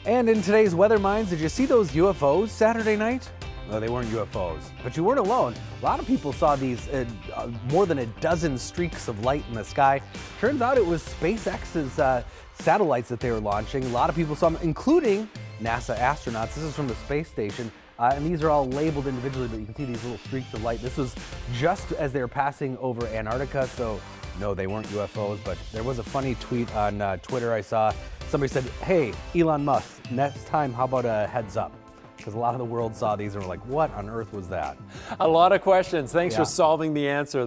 And in today's Weather Minds, did you see those UFOs Saturday night? No, they weren't UFOs, but you weren't alone. A lot of people saw these more than a dozen streaks of light in the sky. Turns out it was SpaceX's satellites that they were launching. A lot of people saw them, including NASA astronauts. This is from the space station. And these are all labeled individually, but you can see these little streaks of light. This was just as they were passing over Antarctica, so no, they weren't UFOs, but there was a funny tweet on Twitter I saw. Somebody said, hey, Elon Musk, next time, how about a heads up? Because a lot of the world saw these and were like, what on earth was that? A lot of questions. Thanks Yeah. for solving the answer there.